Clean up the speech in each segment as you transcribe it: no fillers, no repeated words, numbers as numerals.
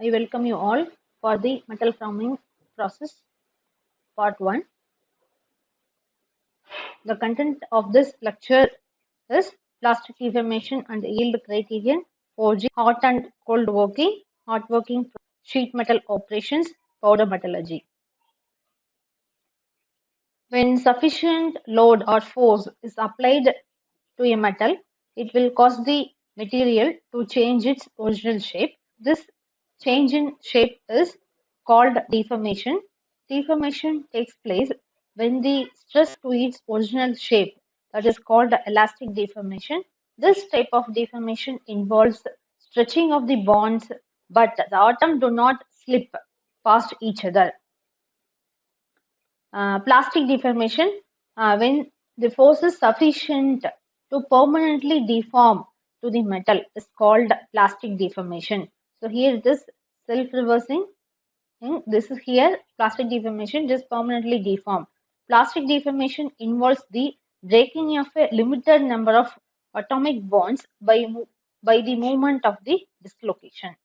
I welcome you all for the metal forming process part 1. The content of this lecture is plastic deformation and yield criterion, forging, hot and cold working, hot working, sheet metal operations, powder metallurgy. When sufficient load or force is applied to a metal, it will cause the material to change its original shape. This change in shape is called deformation. Deformation takes place when the stress to its original shape, that is called elastic deformation. This type of deformation involves stretching of the bonds, but the atoms do not slip past each other. Plastic deformation, when the force is sufficient to permanently deform to the metal, is called plastic deformation. So here it is self-reversing. This is here plastic deformation, just permanently deform. Plastic deformation involves the breaking of a limited number of atomic bonds by the movement of the dislocation.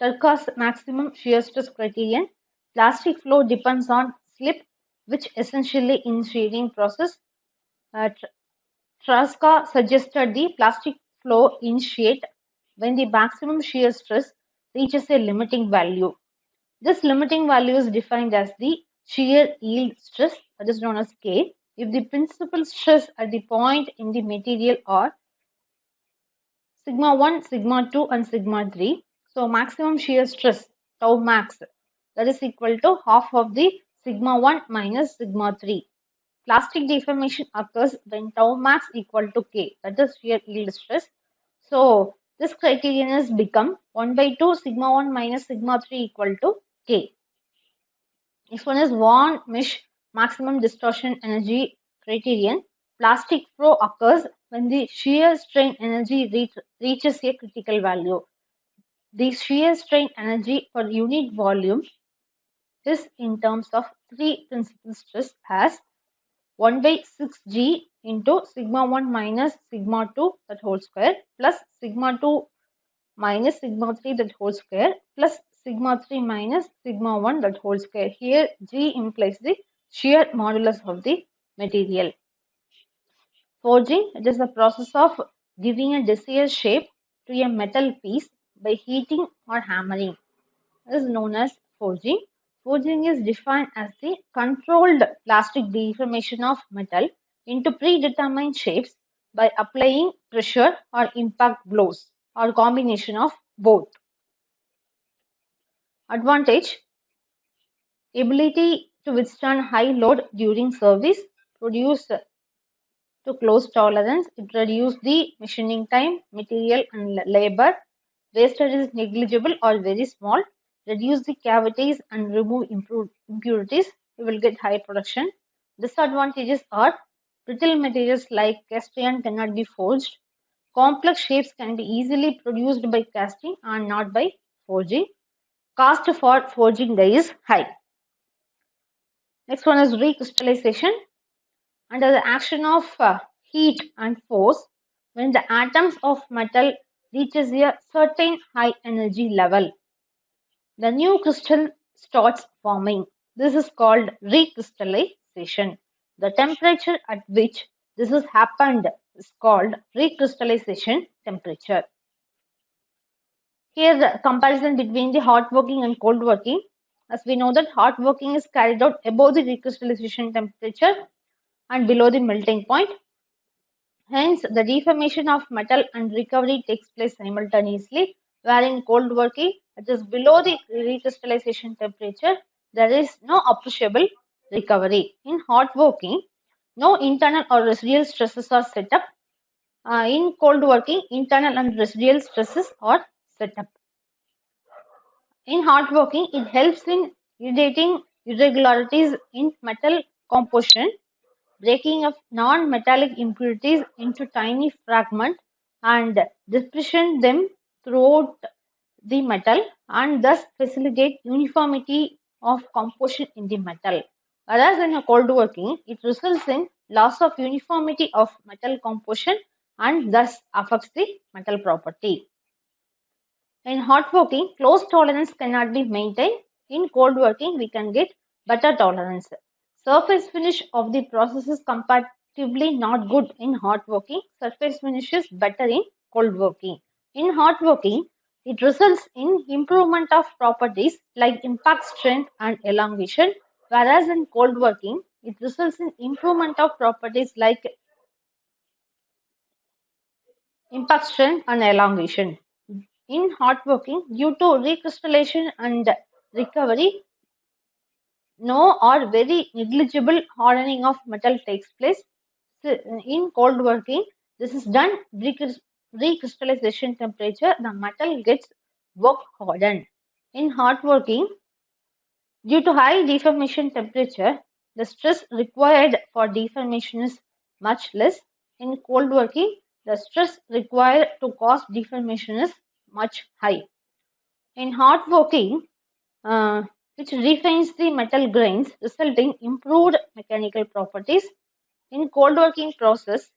Tarka's maximum shear stress criterion. Plastic flow depends on slip, which essentially in shearing process. Tarka suggested the plastic flow initiate when the maximum shear stress reaches a limiting value. This limiting value is defined as the shear yield stress, that is known as K, if the principal stress at the point in the material are sigma 1, sigma 2 and sigma 3. So maximum shear stress tau max, that is equal to half of the sigma 1 minus sigma 3. Plastic deformation occurs when tau max equal to K, that is shear yield stress. So this criterion has become 1 by 2 sigma 1 minus sigma 3 equal to K. Next one is von Misch maximum distortion energy criterion. Plastic flow occurs when the shear strain energy reaches a critical value. The shear strain energy per unit volume is in terms of three principal stress as 1 by 6g into sigma 1 minus sigma 2 that whole square plus sigma 2 minus sigma 3 that whole square plus sigma 3 minus sigma 1 that whole square. Here g implies the shear modulus of the material. Forging, it is the process of giving a desired shape to a metal piece by heating or hammering. This is known as forging. Forging is defined as the controlled plastic deformation of metal into predetermined shapes by applying pressure or impact blows or combination of both. Advantage: ability to withstand high load during service, produce to close tolerance, it reduces the machining time, material and labor. Wastage is negligible or very small. Reduce the cavities and remove impurities. You will get high production. Disadvantages are brittle materials like cast iron cannot be forged. Complex shapes can be easily produced by casting and not by forging. Cost for forging die is high. Next one is recrystallization. Under the action of heat and force, when the atoms of metal reaches a certain high energy level, the new crystal starts forming. This is called recrystallization. The temperature at which this has happened is called recrystallization temperature. Here the comparison between the hot working and cold working. As we know that hot working is carried out above the recrystallization temperature and below the melting point. Hence, the deformation of metal and recovery takes place simultaneously, where in cold working, it is below the recrystallization temperature, there is no appreciable recovery. In hot working, no internal or residual stresses are set up. In cold working, internal and residual stresses are set up. In hot working, it helps in irritating irregularities in metal composition, breaking of non-metallic impurities into tiny fragments and dispersion them throughout the metal and thus facilitate uniformity of composition in the metal. Whereas in a cold working, it results in loss of uniformity of metal composition and thus affects the metal property. In hot working, close tolerance cannot be maintained. In cold working, we can get better tolerance. Surface finish of the process is comparatively not good in hot working. Surface finish is better in cold working. In hot working, it results in improvement of properties like impact strength and elongation, whereas in cold working, it results in improvement of properties like impact strength and elongation. In hot working, due to recrystallization and recovery, no or very negligible hardening of metal takes place. In cold working, this is done recrystallization temperature, the metal gets work hardened. In hot working, due to high deformation temperature, the stress required for deformation is much less. In cold working, the stress required to cause deformation is much high. In hot working, which refines the metal grains, resulting improved mechanical properties. In cold working process,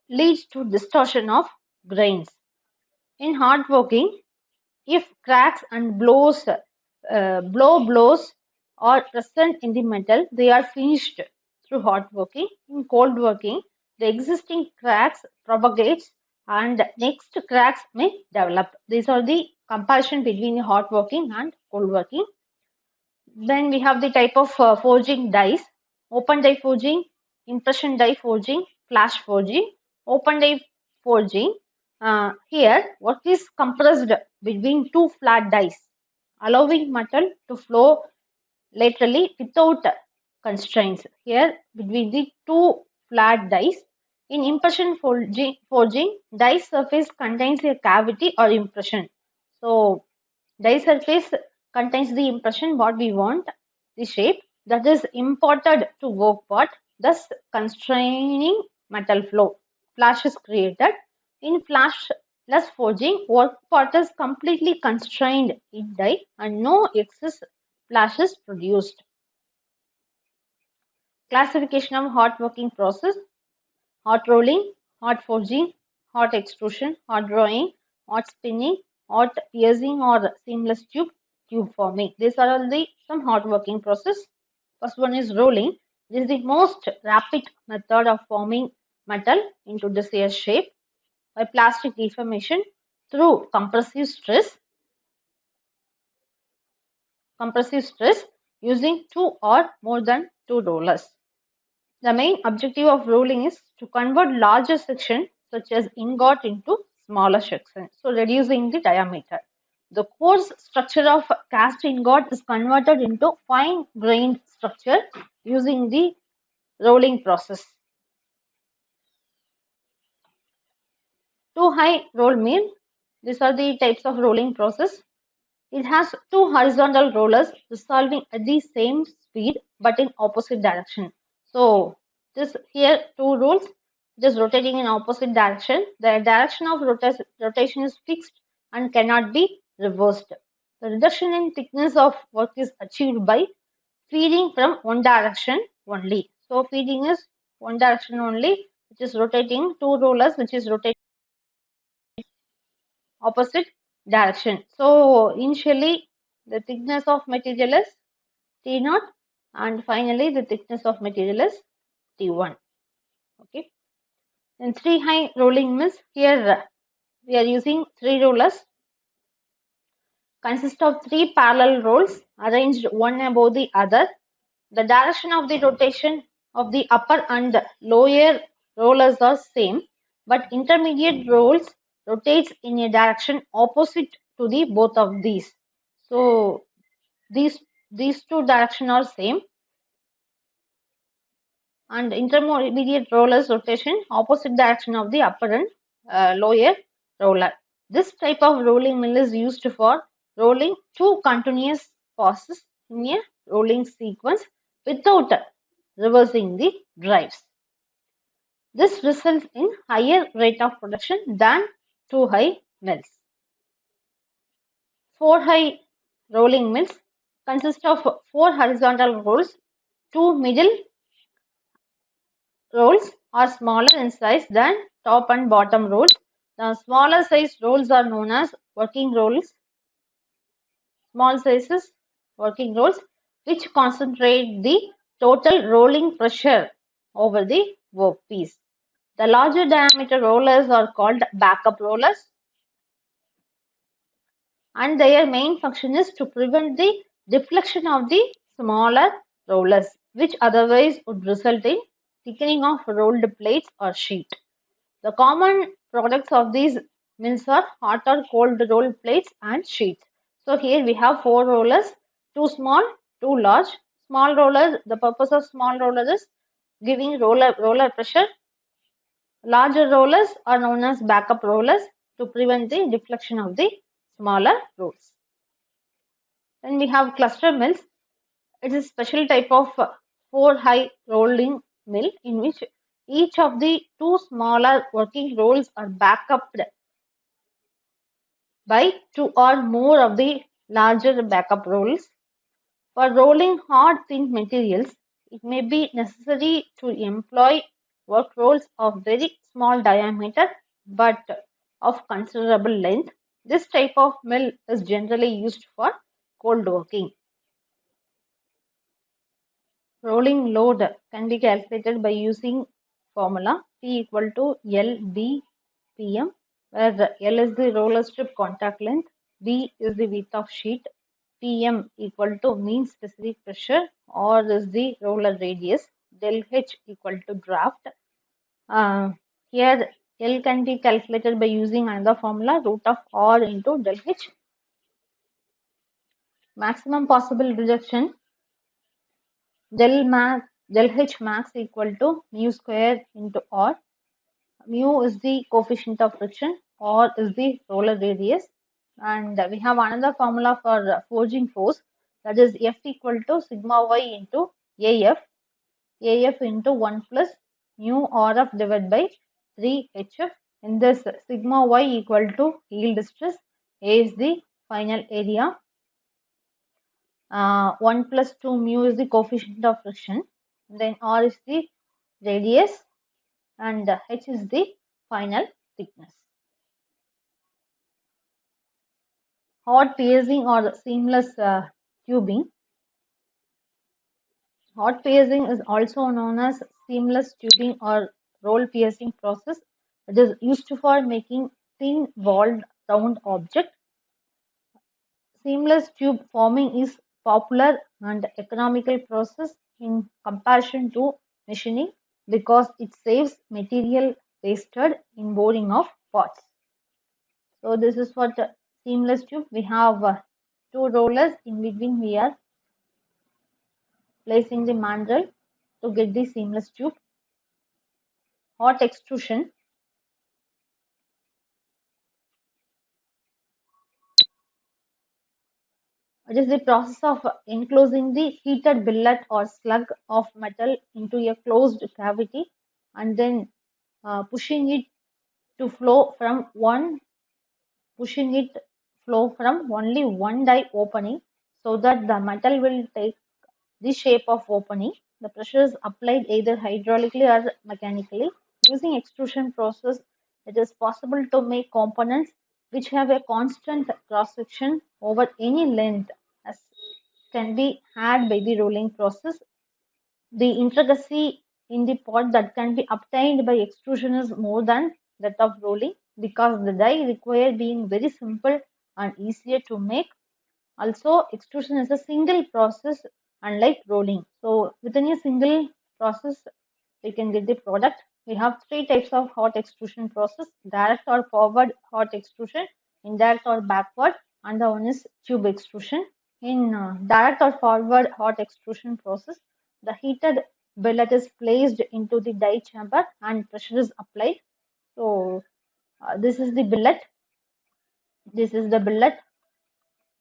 leads to distortion of grains. In hot working, if cracks and blows are present in the metal, they are finished through hot working. In cold working, the existing cracks propagates and next cracks may develop. These are the comparison between the hot working and cold working. Then we have the type of forging dies: open die forging, impression die forging, flash forging. Open die forging, here work is compressed between two flat dies, allowing metal to flow laterally without constraints. Here between the two flat dies. In impression forging, die surface contains a cavity or impression. So die surface contains the impression what we want, the shape that is imported to work part, thus constraining metal flow. Flash is created. In flashless forging, work part is completely constrained in die and no excess flash is produced. Classification of hot working process: hot rolling, hot forging, hot extrusion, hot drawing, hot spinning, hot piercing or seamless tube forming. These are all the some hot working process. First one is rolling. This is the most rapid method of forming metal into desired shape by plastic deformation through compressive stress using two or more than two rollers. The main objective of rolling is to convert larger section such as ingot into smaller sections, so reducing the diameter. The coarse structure of cast ingot is converted into fine-grained structure using the rolling process. Two-high roll mill. These are the types of rolling process. It has two horizontal rollers revolving at the same speed but in opposite direction. So this here two rolls just rotating in opposite direction. The direction of rotation is fixed and cannot be reversed. The reduction in thickness of work is achieved by feeding from one direction only. So feeding is one direction only, which is rotating, two rollers which is rotating opposite direction. So initially the thickness of material is T0 and finally the thickness of material is T1. Okay. In three high rolling mills, here we are using three rollers, consist of three parallel rolls arranged one above the other. The direction of the rotation of the upper and lower rollers are same, but intermediate rolls rotates in a direction opposite to the both of these. So these two direction are same, and intermediate rollers rotation opposite direction of the upper and lower roller. This type of rolling mill is used for rolling two continuous passes in a rolling sequence without reversing the drives. This results in higher rate of production than two high mills. Four high rolling mills consist of four horizontal rolls. Two middle rolls are smaller in size than top and bottom rolls. The smaller size rolls are known as working rolls, small sizes working rolls, which concentrate the total rolling pressure over the workpiece. The larger diameter rollers are called backup rollers, and their main function is to prevent the deflection of the smaller rollers, which otherwise would result in thickening of rolled plates or sheet. The common products of these mills are hot or cold rolled plates and sheets. So here we have four rollers, two small, two large. Small rollers, the purpose of small roller is giving roller pressure. Larger rollers are known as backup rollers to prevent the deflection of the smaller rolls. Then we have cluster mills. It is a special type of four high rolling mill in which each of the two smaller working rolls are backed up by two or more of the larger backup rolls. For rolling hard thin materials, it may be necessary to employ work rolls of very small diameter but of considerable length. This type of mill is generally used for cold working. Rolling load can be calculated by using formula P equal to LBPM, where L is the roller strip contact length, B is the width of sheet, PM equal to mean specific pressure, R is the roller radius, del H equal to draft. Here L can be calculated by using another formula, root of R into del H. Maximum possible reduction, del H max equal to mu square into R. Mu is the coefficient of friction, R is the roller radius, and we have another formula for forging force, that is F equal to sigma y into AF into 1 plus mu RF divided by 3 HF. In this, sigma y equal to yield stress, A is the final area, 1 plus 2 mu is the coefficient of friction, then R is the radius, and H is the final thickness. Hot piercing or seamless tubing. Hot piercing is also known as seamless tubing or roll piercing process. It is used for making thin walled round object. Seamless tube forming is popular and economical process in comparison to machining because it saves material wasted in boring of parts. So this is what seamless tube. We have two rollers in between we are placing the mandrel to get the seamless tube. Hot extrusion. It is the process of enclosing the heated billet or slug of metal into a closed cavity and then pushing it flow from only one die opening so that the metal will take the shape of opening. The pressure is applied either hydraulically or mechanically. Using extrusion process, it is possible to make components which have a constant cross-section over any length as can be had by the rolling process. The intricacy in the part that can be obtained by extrusion is more than that of rolling because the die require being very simple and easier to make. Also, extrusion is a single process unlike rolling. So within a single process, we can get the product. We have three types of hot extrusion process: direct or forward hot extrusion, indirect or backward, and the one is tube extrusion. In direct or forward hot extrusion process, the heated billet is placed into the die chamber and pressure is applied. So this is the billet. This is the billet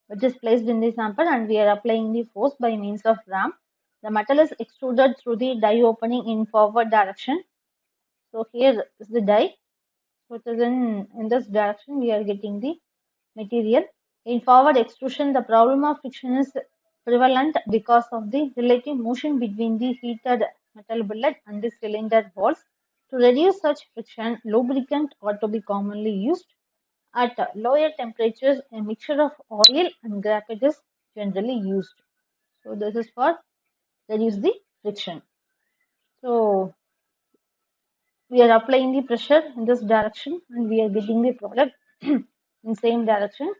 which is placed in the sample, and we are applying the force by means of ram. The metal is extruded through the die opening in forward direction. So here is the die. So it is in this direction we are getting the material. In forward extrusion, the problem of friction is prevalent because of the relative motion between the heated metal billet and the cylinder walls. To reduce such friction, lubricant ought to be commonly used. At lower temperatures, a mixture of oil and graphite is generally used. So this is for reduce the friction. So we are applying the pressure in this direction and we are getting the product in same direction.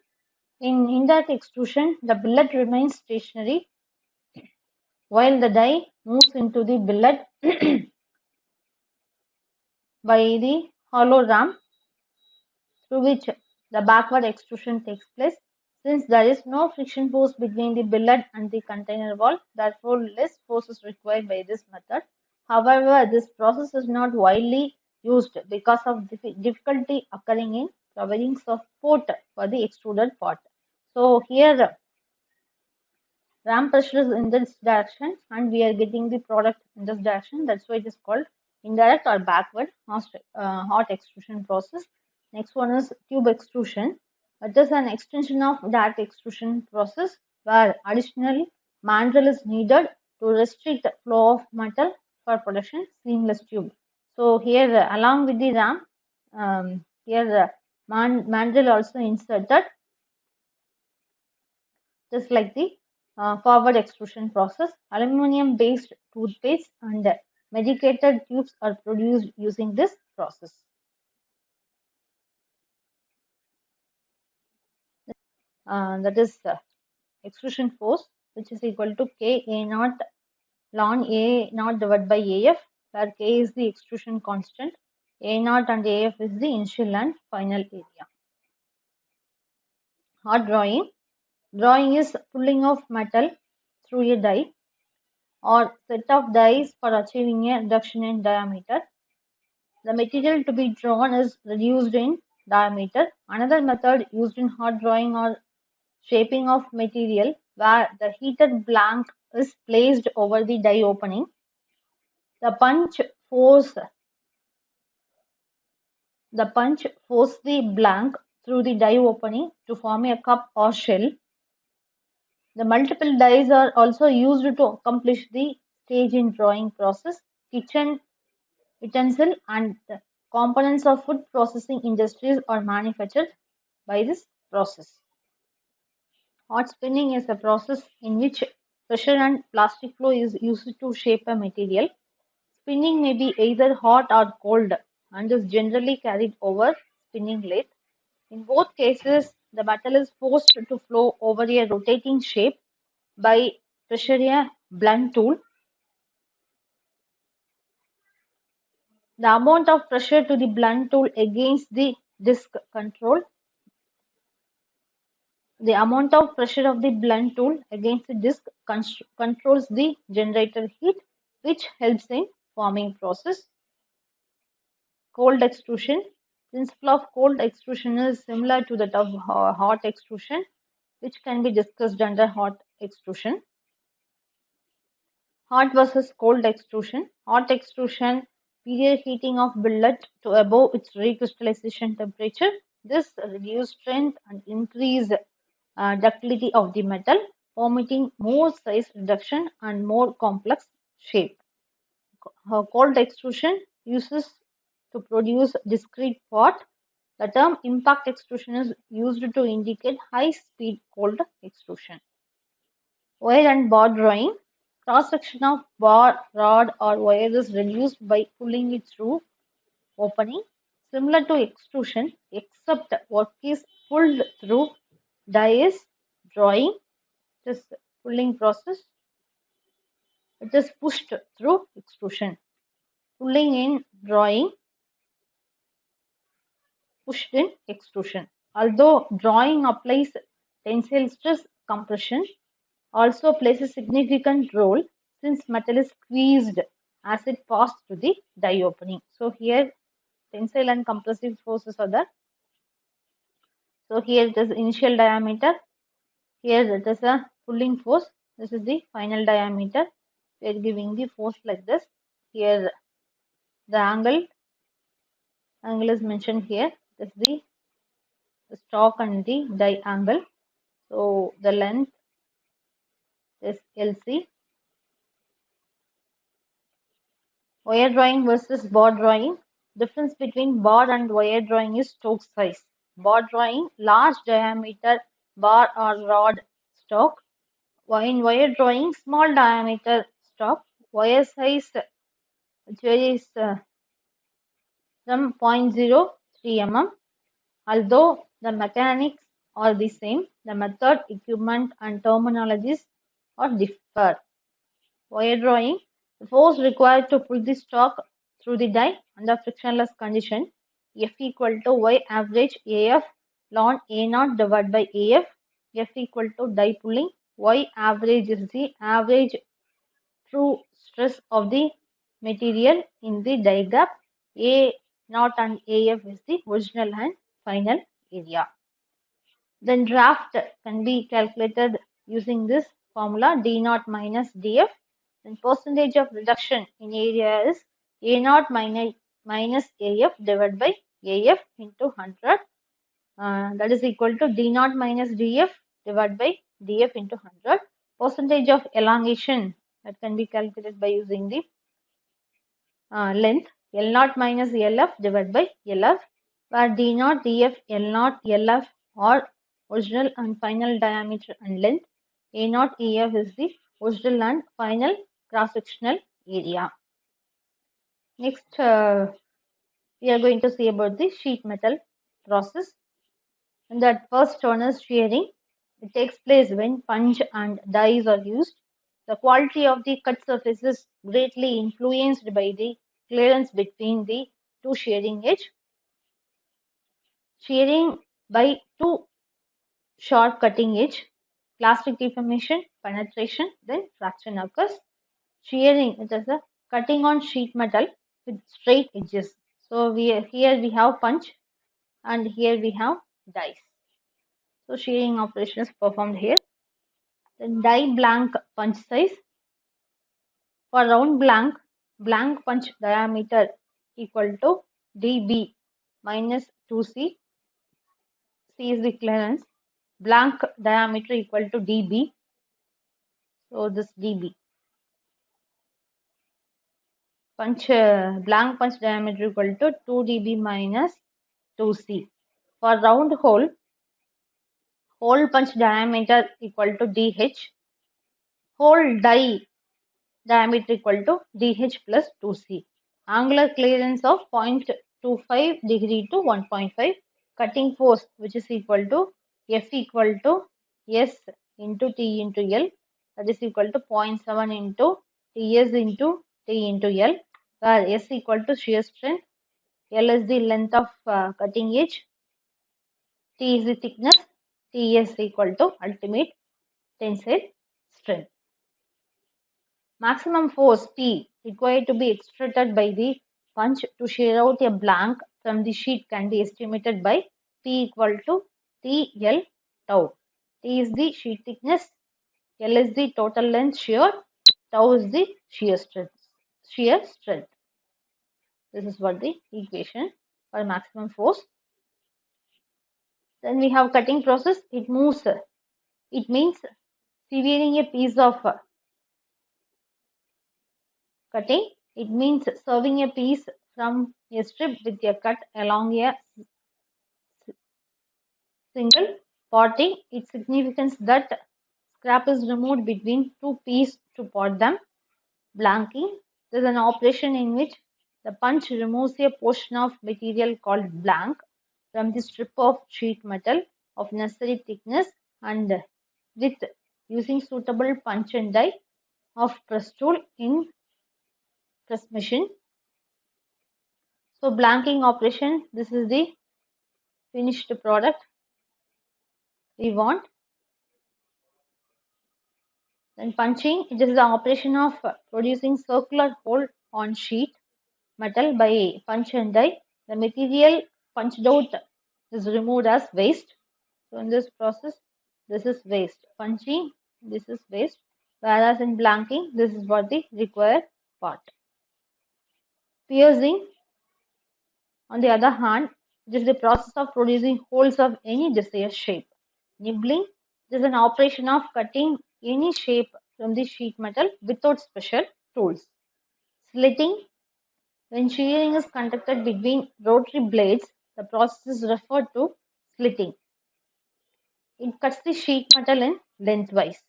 In indirect extrusion, the billet remains stationary while the die moves into the billet by the hollow ram through which the backward extrusion takes place. Since there is no friction force between the billet and the container wall, therefore less force is required by this method. However, this process is not widely used because of difficulty occurring in providing support for the extruded part. So here ram pressure is in this direction and we are getting the product in this direction. That's why it is called indirect or backward hot extrusion process. Next one is tube extrusion. It is an extension of that extrusion process where additional mandrel is needed to restrict the flow of metal for production seamless tube. So here along with the ram, here mandrel also inserted just like the forward extrusion process. Aluminum-based toothpaste and medicated tubes are produced using this process. That is extrusion force, which is equal to K A naught ln A naught divided by AF, where K is the extrusion constant, A naught and AF is the initial and final area. Hot drawing. Drawing is pulling of metal through a die or set of dies for achieving a reduction in diameter. The material to be drawn is reduced in diameter. Another method used in hot drawing or shaping of material where the heated blank is placed over the die opening. The punch force the blank through the die opening to form a cup or shell. The multiple dies are also used to accomplish the stage in drawing process. Kitchen utensil and components of food processing industries are manufactured by this process. Hot spinning is a process in which pressure and plastic flow is used to shape a material. Spinning may be either hot or cold and is generally carried over spinning lathe. In both cases, the metal is forced to flow over a rotating shape by pressure a blunt tool. The amount of pressure to the blunt tool against the disc control. The amount of pressure of the blunt tool against the disc controls the generator heat, which helps in forming process. Cold extrusion. Principle of cold extrusion is similar to that of hot extrusion, which can be discussed under hot extrusion. Hot versus cold extrusion. Hot extrusion, period heating of billet to above its recrystallization temperature. This reduces strength and increase ductility of the metal, permitting more size reduction and more complex shape. Cold extrusion uses to produce discrete part. The term impact extrusion is used to indicate high-speed cold extrusion. Wire and bar drawing. Cross-section of bar, rod or wire is reduced by pulling it through opening. Similar to extrusion, except work is pulled through die is drawing. This pulling process. It is pushed through extrusion. Pulling in drawing, pushed in extrusion. Although drawing applies tensile stress, compression also plays a significant role since metal is squeezed as it passes through the die opening. So here tensile and compressive forces are there. So here it is initial diameter. Here it is a pulling force. This is the final diameter. We are giving the force like this. Here the angle is mentioned here. This is the stock and the die angle. So the length is LC. Wire drawing versus bar drawing. Difference between bar and wire drawing is stroke size. Bar drawing, large diameter bar or rod stock. In wire drawing, small diameter stock. Wire size varies from 0.03 mm. Although the mechanics are the same, the method, equipment, and terminologies are differ. Wire drawing, the force required to pull the stock through the die under frictionless condition, F equal to Y average AF ln A naught divided by AF, F equal to die pulling, Y average is the average true stress of the material in the die gap, A naught and AF is the original and final area. Then draft can be calculated using this formula D naught minus DF. Then percentage of reduction in area is A naught minus AF divided by AF into 100. That is equal to D naught minus DF divided by DF into 100. Percentage of elongation that can be calculated by using the length L naught minus LF divided by LF, where D naught, DF, L naught, LF are original and final diameter and length. A naught, EF is the original and final cross-sectional area. Next, we are going to see about the sheet metal process. And that first one is shearing. It takes place when punch and dies are used. The quality of the cut surface is greatly influenced by the clearance between the two shearing edge. Shearing by two sharp cutting edge, plastic deformation, penetration, then fraction occurs. Shearing, it is a cutting on sheet metal with straight edges. So here we have punch and here we have dies. So shearing operation is performed here. Then die blank punch size. For round blank punch diameter equal to dB minus 2C. C is the clearance. Blank diameter equal to dB. So this dB. Blank punch diameter equal to 2 dB minus 2C. For round hole punch diameter equal to dH. Hole die diameter equal to dH plus 2C. Angular clearance of 0.25 degree to 1.5. Cutting force, which is equal to F equal to S into T into L, that is equal to 0.7 into Ts into T into L, where S equal to shear strength, L is the length of cutting edge, T is the thickness, Ts equal to ultimate tensile strength. Maximum force P required to be exerted by the punch to shear out a blank from the sheet can be estimated by P equal to TL tau. T is the sheet thickness, L is the total length shear, tau is the shear strength. This is what the equation for maximum force. Then we have cutting process. It means severing a piece of cutting. It means serving a piece from a strip with a cut along a single parting. Its significance that scrap is removed between two pieces to part them. Blanking. This is an operation in which the punch removes a portion of material called blank from the strip of sheet metal of necessary thickness and with using suitable punch and die of press tool in press machine. So blanking operation, this is the finished product we want. Then punching, it is the operation of producing circular hole on sheet metal by punch and die. The material punched out is removed as waste. So in this process, this is waste. Punching, this is waste. Whereas in blanking, this is what the required part. Piercing, on the other hand, it is the process of producing holes of any desired shape. Nibbling, it is an operation of cutting any shape from the sheet metal without special tools. Slitting, when shearing is conducted between rotary blades, the process is referred to slitting. It cuts the sheet metal in lengthwise.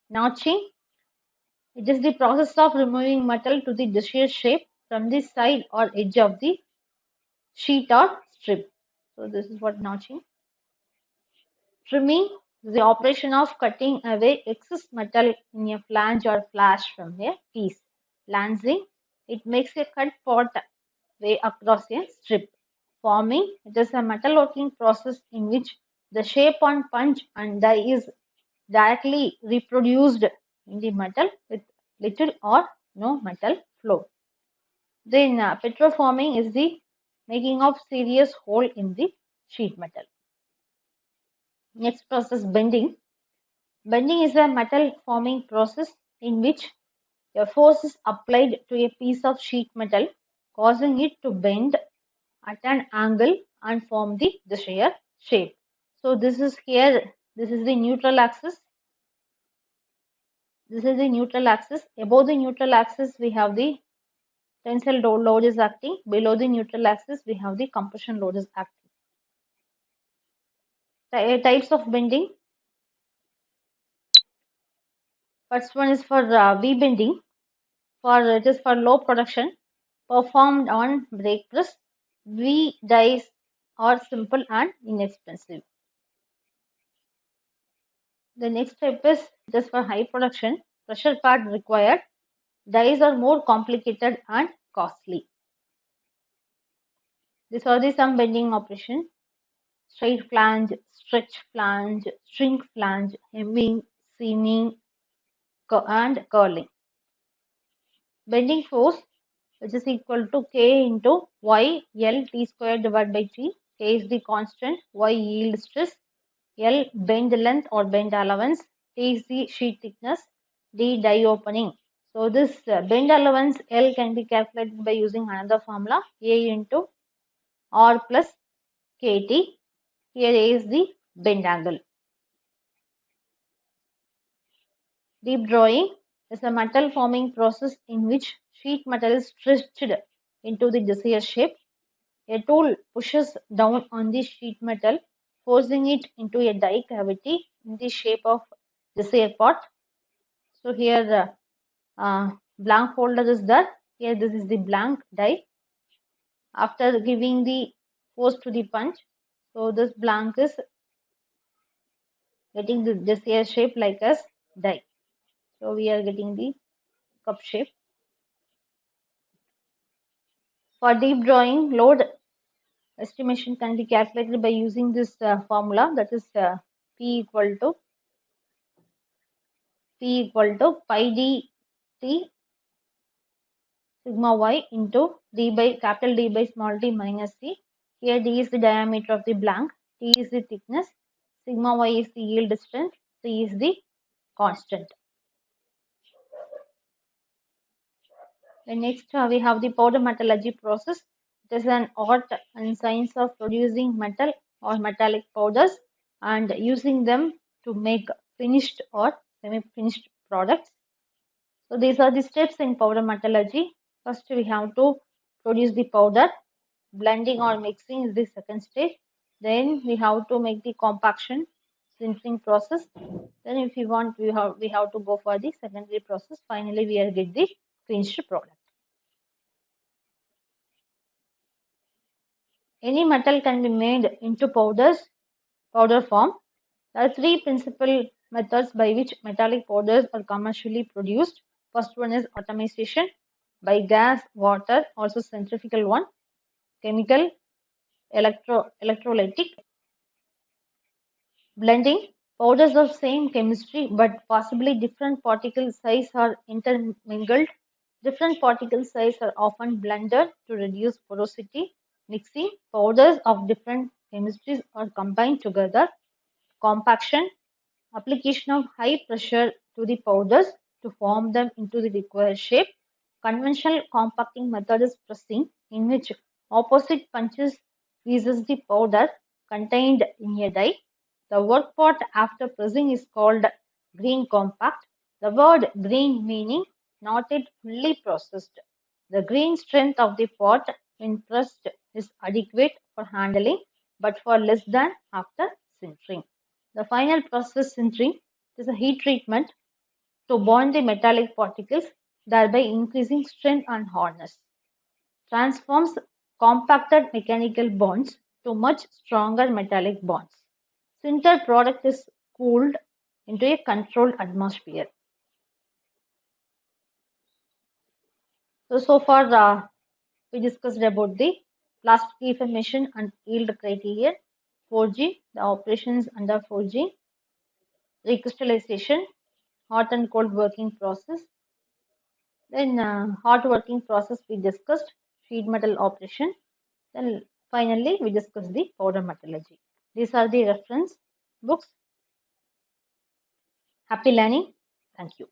Notching. It is the process of removing metal to the desired shape from the side or edge of the sheet or strip. So this is what notching. Trimming is the operation of cutting away excess metal in a flange or flash from a piece. Lancing, it makes a cut part way across a strip. Forming, it is a metalworking process in which the shape on punch and die is directly reproduced in the metal with little or no metal flow. Then petroforming is the making of serious hole in the sheet metal. Next process, bending. Bending is a metal forming process in which a force is applied to a piece of sheet metal, causing it to bend at an angle and form the desired shape. So this is here, this is the neutral axis. This is the neutral axis. Above the neutral axis, we have the tensile load is acting. Below the neutral axis, we have the compression load is acting. The types of bending. First one is for V bending. It is for low production, performed on brake press. V dies are simple and inexpensive. The next step is just for high production, pressure part required. Dies are more complicated and costly. These are the some bending operation: straight flange, stretch flange, shrink flange, hemming, seaming, and curling. Bending force, which is equal to K into Y L T square divided by T. K is the constant, Y yield stress, L bend length or bend allowance, T is the sheet thickness, D die opening. So this bend allowance L can be calculated by using another formula, A into R plus KT. Here A is the bend angle. Deep drawing is a metal forming process in which sheet metal is stretched into the desired shape. A tool pushes down on the sheet metal, forcing it into a die cavity in the shape of desired part. So here the blank folder is there. Here this is the blank die. After giving the force to the punch, so this blank is getting the desired shape like as die. So we are getting the cup shape. For deep drawing, load estimation can be calculated by using this formula, that is P equal to pi d t sigma y into d by capital D by small t minus c. Here d is the diameter of the blank, t is the thickness, sigma y is the yield strength, c is the constant. And next we have the powder metallurgy process. It is an art and science of producing metal or metallic powders and using them to make finished or semi-finished products. So these are the steps in powder metallurgy. First we have to produce the powder. Blending or mixing is the second stage. Then we have to make the compaction, sintering process. Then if you want, we have to go for the secondary process. Finally we are get the finished product. Any metal can be made into powder form. There are three principal methods by which metallic powders are commercially produced. First one is atomization by gas, water, also centrifugal one, chemical, electrolytic. Blending, powders of same chemistry but possibly different particle size are intermingled. Different particle size are often blended to reduce porosity. Mixing, powders of different chemistries are combined together. Compaction, application of high pressure to the powders to form them into the required shape. Conventional compacting method is pressing, in which opposite punches freezes the powder contained in a die. The work part after pressing is called green compact. The word green meaning not yet fully processed. The green strength of the pot when pressed is adequate for handling, but for less than after sintering. The final process sintering is a heat treatment to bond the metallic particles, thereby increasing strength and hardness. Transforms compacted mechanical bonds to much stronger metallic bonds. Sintered product is cooled into a controlled atmosphere. So far, we discussed about the plastic deformation and yield criterion, forging, the operations under forging, recrystallization, hot and cold working process. Then hot working process we discussed, sheet metal operation. Then finally we discussed the powder metallurgy. These are the reference books. Happy learning. Thank you.